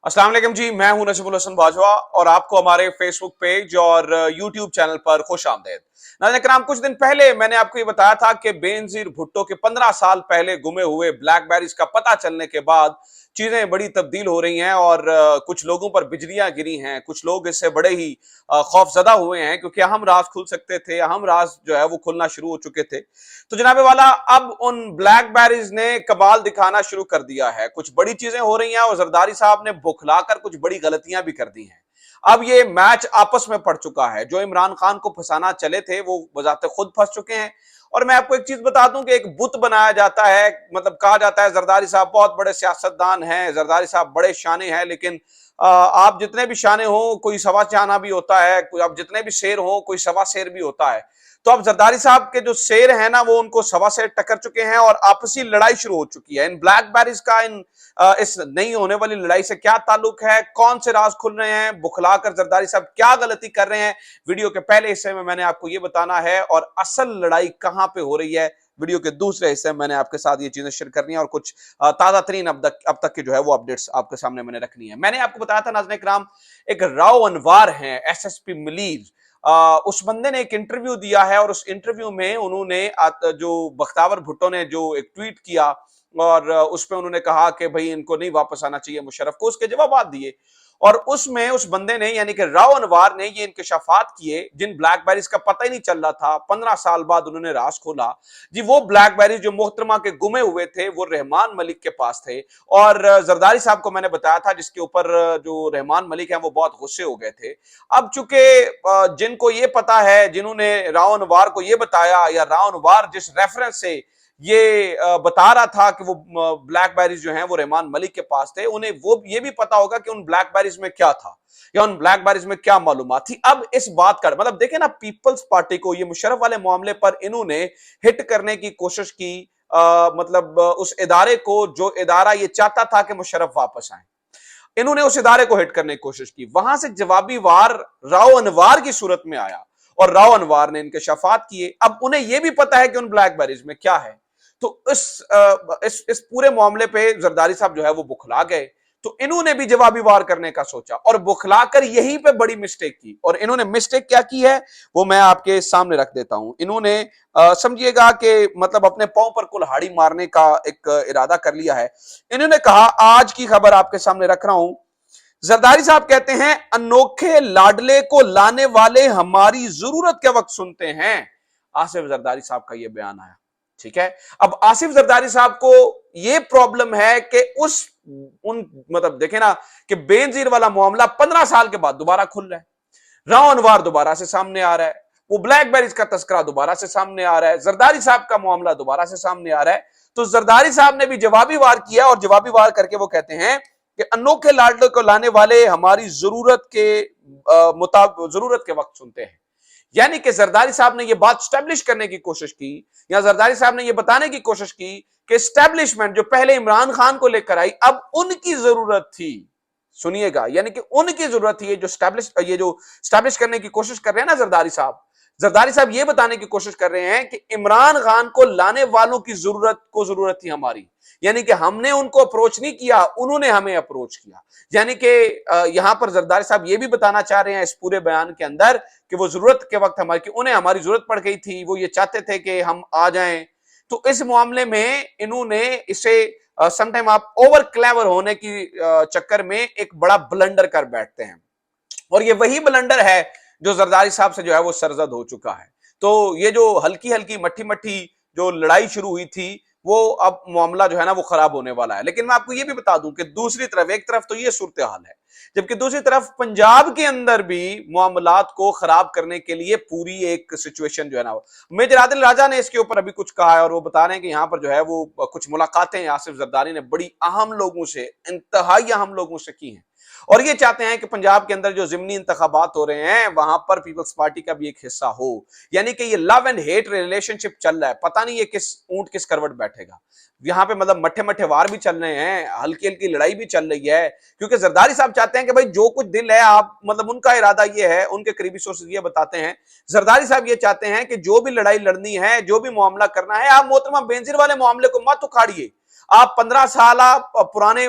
अस्सलाम वालेकुम जी, मैं हूं नसीमुल हसन बाजवा और आपको हमारे फेसबुक पेज और यूट्यूब चैनल पर खुश आमदेद। नाज़रीन कराम, कुछ दिन पहले मैंने आपको ये बताया था कि बेनजीर भुट्टो के 15 साल पहले गुमे हुए ब्लैकबेरीज का पता चलने के बाद चीजें बड़ी तब्दील हो रही हैं और कुछ लोगों पर बिजलियां गिरी हैं। कुछ लोग इससे बड़े ही खौफजदा हुए हैं क्योंकि अहम राज खुल सकते थे, अहम राज जो है वो खुलना शुरू हो चुके थे। तो जनाबे वाला, अब उन ब्लैकबेरीज ने कमाल दिखाना शुरू कर दिया है। कुछ बड़ी चीजें हो रही हैं और जरदारी साहब ने बुखलाकर कुछ बड़ी गलतियां भी कर दी हैं। अब ये मैच आपस में पड़ चुका है। जो इमरान खान को फंसाना चले थे वो बजाते खुद फंस चुके हैं। और मैं आपको एक चीज बता दूं कि एक बुत बनाया जाता है, मतलब कहा जाता है जरदारी साहब बहुत बड़े सियासतदान हैं, जरदारी साहब बड़े शाने हैं, लेकिन आप जितने भी शाने हो कोई सवा चाना भी होता है, कोई आप जितने भी शेर हो कोई सवा शेर भी होता है। तो अब जरदारी साहब के जो शेर है ना वो उनको सवा शेर टक्कर चुके हैं और आपसी लड़ाई शुरू हो चुकी है। इन ब्लैकबेरीज का इस नई होने वाली लड़ाई से क्या ताल्लुक है, कौन से राज खुल रहे हैं, बुखलाकर जरदारी साहब क्या गलती कर रहे हैं, वीडियो के पहले हिस्से में मैंने आपको ये बताना है और असल लड़ाई कहां पे हो रही है वीडियो के दूसरे हिस्से में मैंने आपके साथ ये चीजें शेयर करनी है और कुछ ताजा तरीन अब तक की जो है वो अपडेट्स आपके सामने मैंने रखनी है। मैंने आपको बताया था नाज़रीन इकराम, एक राव अनवार हैं एसएसपी मलीर, उस बंदे ने एक इंटरव्यू दिया है और उस इंटरव्यू में उन्होंने जो बख्तावर भुट्टो ने जो एक ट्वीट किया और उस पे उन्होंने कहा कि भाई इनको नहीं वापस आना चाहिए मुशर्रफ को, उसके जवाब दिए। और उसमें उस बंदे ने यानी कि राव अनवार ने ये इंकशाफात किए जिन ब्लैकबेरीज का पता ही नहीं चल रहा था। 15 साल बाद उन्होंने राज खोला जी। वो ब्लैकबेरीज जो मोहतरमा के गुमे हुए थे वो रहमान मलिक के पास थे और जरदारी साहब को मैंने बताया था जिसके ऊपर जो रहमान मलिक है वो बहुत गुस्से हो गए थे। अब चूंकि जिनको ये पता है, जिन्होंने राव अनवार को ये बताया या राव अनवार जिस रेफरेंस से ये बता रहा था कि वो ब्लैकबेरीज जो हैं वो रहमान मलिक के पास थे, उन्हें वो ये भी पता होगा कि उन ब्लैकबेरीज में क्या था या उन ब्लैकबेरीज में क्या मालूमात थी। अब इस बात का मतलब देखें ना, पीपल्स पार्टी को ये मुशर्रफ वाले मामले पर इन्होंने हिट करने की कोशिश की, मतलब उस इदारे को जो इदारा ये चाहता था कि मुशर्रफ वापस आए, इन्होंने उस इदारे को हिट करने की कोशिश की। वहां से जवाबी वार राव अनवार की सूरत में आया और राव अनवार ने इनके शफात किए। अब उन्हें यह भी पता है कि उन ब्लैकबेरीज में क्या है। तो इस पूरे मामले पे जरदारी साहब जो है वो बुखला गए। तो इन्होंने भी जवाबी वार करने का सोचा और बुखलाकर यहीं पे बड़ी मिस्टेक की। और इन्होंने मिस्टेक क्या की है वो मैं आपके सामने रख देता हूं। इन्होंने समझिएगा कि मतलब अपने पांव पर कुल्हाड़ी मारने का एक इरादा कर लिया है। इन्होंने कहा, आज की खबर आपके सामने रख रहा हूं, जरदारी साहब कहते हैं अनोखे लाडले को लाने वाले हमारी जरूरत के वक्त सुनते हैं। आसिफ जरदारी साहब का यह बयान आया। ठीक है, अब आसिफ जरदारी साहब को यह प्रॉब्लम है कि मतलब देखे ना कि बेनजीर वाला मामला 15 साल के बाद दोबारा खुल रहा है, राव अनवार दोबारा से सामने आ रहा है, वो ब्लैकबेरीज का तस्करा दोबारा से सामने आ रहा है, जरदारी साहब का मामला दोबारा से सामने आ रहा है। तो जरदारी साहब ने भी जवाबी वार किया और जवाबी वार करके वो कहते हैं कि अनोखे लाडले को लाने वाले हमारी जरूरत के वक्त सुनते हैं। यानी कि जरदारी साहब ने यह बात स्टैब्लिश करने की कोशिश की या जरदारी साहब ने यह बताने की कोशिश की कि स्टैब्लिशमेंट जो पहले इमरान खान को लेकर आई अब उनकी जरूरत थी। सुनिएगा, यानी कि उनकी जरूरत थी। ये जो स्टैब्लिश करने की कोशिश कर रहे हैं ना जरदारी साहब ये बताने की कोशिश कर रहे हैं कि इमरान खान को लाने वालों की जरूरत थी हमारी। यानी कि हमने उनको अप्रोच नहीं किया, उन्होंने हमें अप्रोच किया। यानी कि यहां पर जरदारी साहब ये भी बताना चाह रहे हैं इस पूरे बयान के अंदर कि वो जरूरत के वक्त उन्हें हमारी जरूरत पड़ गई थी, वो ये चाहते थे कि हम आ जाएं। तो इस मामले में इन्होंने इसे समटाइम आप ओवर क्लेवर होने की चक्कर में एक बड़ा ब्लंडर कर बैठते हैं और ये वही ब्लंडर है जो जरदारी साहब से जो है वो सरजद हो चुका है। तो ये जो हल्की हल्की मट्ठी मट्ठी जो लड़ाई शुरू हुई थी वो अब मामला जो है ना वो खराब होने वाला है। लेकिन मैं आपको ये भी बता दूं कि दूसरी तरफ, एक तरफ तो ये सूरत हाल है, जबकि दूसरी तरफ पंजाब के अंदर भी मामलात को खराब करने के लिए पूरी एक सिचुएशन जो है ना, मेजर आदिल राजा ने इसके ऊपर अभी कुछ कहा है और वो बता रहे हैं कि यहां पर जो है वो कुछ मुलाकातें आसिफ जरदारी ने बड़ी अहम लोगों से, इंतहाई अहम लोगों से की हैं और ये चाहते हैं कि पंजाब के अंदर जो जिमनी इंतखाबात हो रहे हैं वहां पर पीपल्स पार्टी का भी एक हिस्सा हो। यानी कि ये लव एंड हेट रिलेशनशिप चल रहा है, पता नहीं ये किस ऊंट किस करवट बैठेगा। यहां पे मतलब मट्ठे मट्ठे वार भी चल रहे हैं, हल्की हल्की लड़ाई भी चल रही है, क्योंकि जरदारी साहब चाहते हैं कि भाई जो कुछ दिल है आप, मतलब उनका इरादा ये है, उनके करीबी सोर्सेज ये बताते हैं, जरदारी साहब ये चाहते हैं कि जो भी लड़ाई लड़नी है, जो भी मामला करना है, आप मोहतरमा बेनजीर वाले मामले को मत उखाड़िए, آپ 15 سال پرانے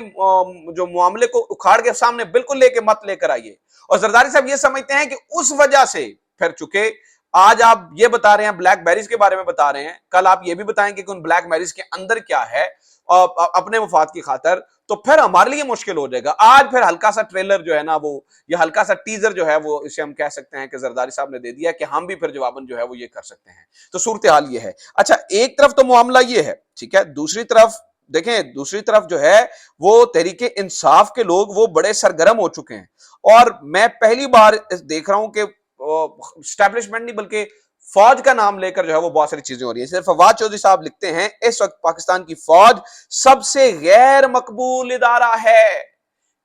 جو معاملے کو اکھاڑ کے سامنے بالکل مت لے کر آئیے. اور زرداری صاحب یہ سمجھتے ہیں کہ اس وجہ سے پھر چکے آج آپ یہ بتا رہے ہیں بلیک بیریز کے بارے میں بتا رہے ہیں, کل آپ یہ بھی بتائیں کہ ان بلیک بیریز کے اندر کیا ہے اپنے مفاد کی خاطر, تو پھر ہمارے لیے مشکل ہو جائے گا. آج پھر ہلکا سا ٹریلر جو ہے نا وہ, یا ہلکا سا ٹیزر جو ہے وہ, اسے ہم کہہ سکتے ہیں کہ زرداری صاحب نے دے دیا کہ ہم بھی پھر جواباً جو ہے وہ یہ کر سکتے ہیں. تو صورتحال یہ ہے. اچھا, ایک طرف تو معاملہ یہ ہے, ٹھیک ہے, دوسری طرف دیکھیں, دوسری طرف جو ہے وہ تحریک انصاف کے لوگ وہ بڑے سرگرم ہو چکے ہیں. اور میں پہلی بار دیکھ رہا ہوں کہ اسٹیبلشمنٹ نہیں بلکہ فوج کا نام لے کر جو ہے وہ بہت ساری چیزیں ہو رہی ہیں. صرف فواد چودھری صاحب لکھتے ہیں اس وقت پاکستان کی فوج سب سے غیر مقبول ادارہ ہے.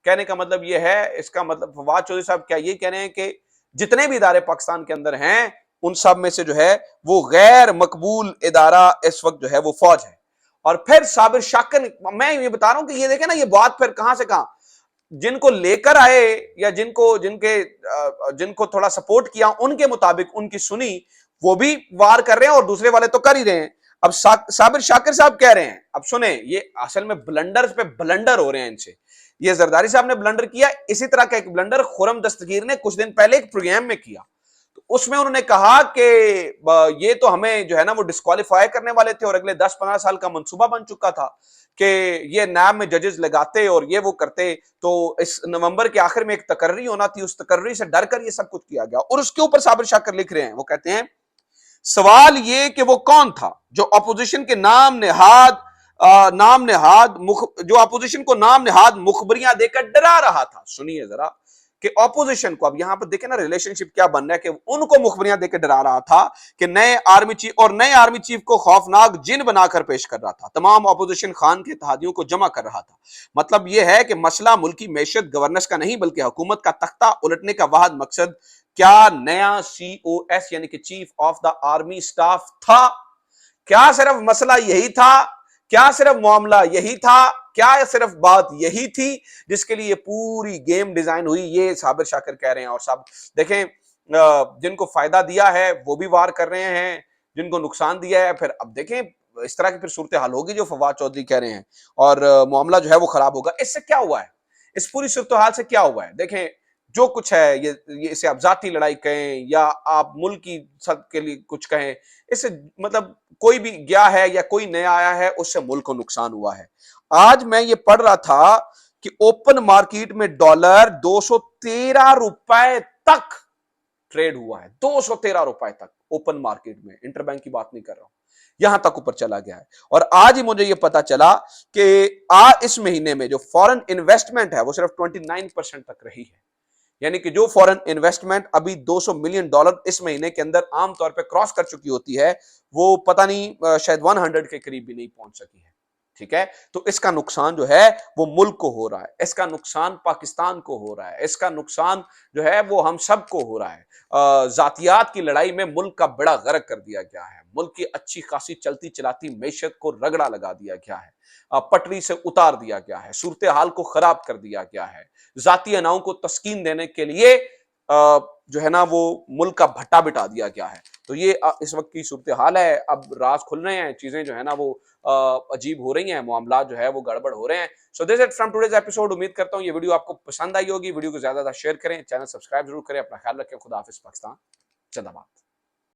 کہنے کا مطلب یہ ہے, اس کا مطلب فواد چودھری صاحب کیا یہ کہہ رہے ہیں کہ جتنے بھی ادارے پاکستان کے اندر ہیں ان سب میں سے جو ہے وہ غیر مقبول ادارہ اس وقت جو ہے وہ فوج ہے. اور پھر صابر شاکر, میں یہ بتا رہا ہوں کہ یہ دیکھیں نا یہ بات پھر کہاں سے کہاں, جن کو لے کر آئے یا جن کو تھوڑا سپورٹ کیا ان کے مطابق ان کی سنی, وہ بھی وار کر رہے ہیں اور دوسرے والے تو کر ہی رہے ہیں. اب صابر شاکر صاحب کہہ رہے ہیں, اب سنیں, یہ اصل میں بلنڈر پہ بلنڈر ہو رہے ہیں ان سے. یہ زرداری صاحب نے بلنڈر کیا, اسی طرح کا ایک بلنڈر خرم دستگیر نے کچھ دن پہلے ایک پروگرام میں کیا. تو اس میں انہوں نے کہا کہ یہ تو ہمیں جو ہے نا وہ ڈسکوالیفائی کرنے والے تھے اور اگلے 10-15 سال کا منصوبہ بن چکا تھا کہ یہ نیب میں ججز لگاتے اور یہ وہ کرتے, تو اس نومبر کے آخر میں ایک تقرری ہونا تھی, اس تقرری سے ڈر کر یہ سب کچھ کیا گیا. اور اس کے اوپر صابر شاکر لکھ رہے ہیں, وہ کہتے ہیں سوال یہ کہ وہ کون تھا جو اپوزیشن کے نام نہاد جو اپوزیشن کو نام نہاد مخبریاں دے کر ڈرا رہا تھا. سنیے ذرا کہ اپوزیشن کو, اب یہاں پر دیکھیں نا ریلیشن شپ کیا بن رہا ہے, کہ ان کو مخبریاں دے کے ڈرا رہا تھا کہ نئے آرمی چیف کو خوفناک جن بنا کر پیش کر رہا تھا, تمام اپوزیشن خان کے اتحادیوں کو جمع کر رہا تھا. مطلب یہ ہے کہ مسئلہ ملکی معیشت گورننس کا نہیں بلکہ حکومت کا تختہ الٹنے کا واحد مقصد کیا نیا COS یعنی کہ chief of the army staff تھا. کیا صرف مسئلہ یہی تھا, کیا صرف معاملہ یہی تھا, کیا صرف بات یہی تھی جس کے لیے پوری گیم ڈیزائن ہوئی؟ یہ صابر شاکر کہہ رہے ہیں. اور صاحب دیکھیں, جن کو فائدہ دیا ہے وہ بھی وار کر رہے ہیں, جن کو نقصان دیا ہے پھر اب دیکھیں اس طرح کی پھر صورتحال ہوگی جو فواد چودھری کہہ رہے ہیں, اور معاملہ جو ہے وہ خراب ہوگا. اس سے کیا ہوا ہے, اس پوری صورتحال سے کیا ہوا ہے؟ دیکھیں جو کچھ ہے یہ اسے آپ ذاتی لڑائی کہیں یا آپ ملک کی سب کے لیے کچھ کہیں, اس سے مطلب کوئی بھی گیا ہے یا کوئی نیا آیا ہے اس سے ملک کو نقصان ہوا ہے. آج میں یہ پڑھ رہا تھا کہ اوپن مارکیٹ میں ڈالر 213 روپے تک ٹریڈ ہوا ہے, 213 روپے تک اوپن مارکیٹ میں, انٹر بینک کی بات نہیں کر رہا ہوں, یہاں تک اوپر چلا گیا ہے. اور آج ہی مجھے یہ پتا چلا کہ اس مہینے میں جو فورن انویسٹمنٹ ہے وہ صرف 29% تک رہی ہے. یعنی کہ جو فورن انویسٹمنٹ ابھی $200 ملین اس مہینے کے اندر عام طور پہ کراس کر چکی ہوتی ہے, وہ پتہ نہیں شاید 100 کے قریب بھی نہیں پہنچ سکی ہے. ٹھیک ہے, تو اس کا نقصان جو ہے وہ ملک کو ہو رہا ہے, اس کا نقصان پاکستان کو ہو رہا ہے, اس کا نقصان جو ہے وہ ہم سب کو ہو رہا ہے. ذاتیات کی لڑائی میں ملک کا بڑا غرق کر دیا گیا ہے, ملک کی اچھی خاصی چلتی چلاتی معیشت کو رگڑا لگا دیا گیا ہے, پٹری سے اتار دیا گیا ہے, صورتحال کو خراب کر دیا گیا ہے, ذاتی اناؤں کو تسکین دینے کے لیے جو ہے نا وہ ملک کا بھٹا بٹا دیا گیا ہے. تو یہ اس وقت کی صورتحال ہے. اب راز کھل رہے ہیں, چیزیں جو ہے نا وہ عجیب ہو رہی ہیں, معاملات جو ہے وہ گڑبڑ ہو رہے ہیں. So this it from today's episode. امید کرتا ہوں یہ ویڈیو آپ کو پسند آئی ہوگی. ویڈیو کو زیادہ زیادہ شیئر کریں, چینل سبسکرائب ضرور کریں. اپنا خیال رکھیں. خدا حافظ. پاکستان زندہ باد.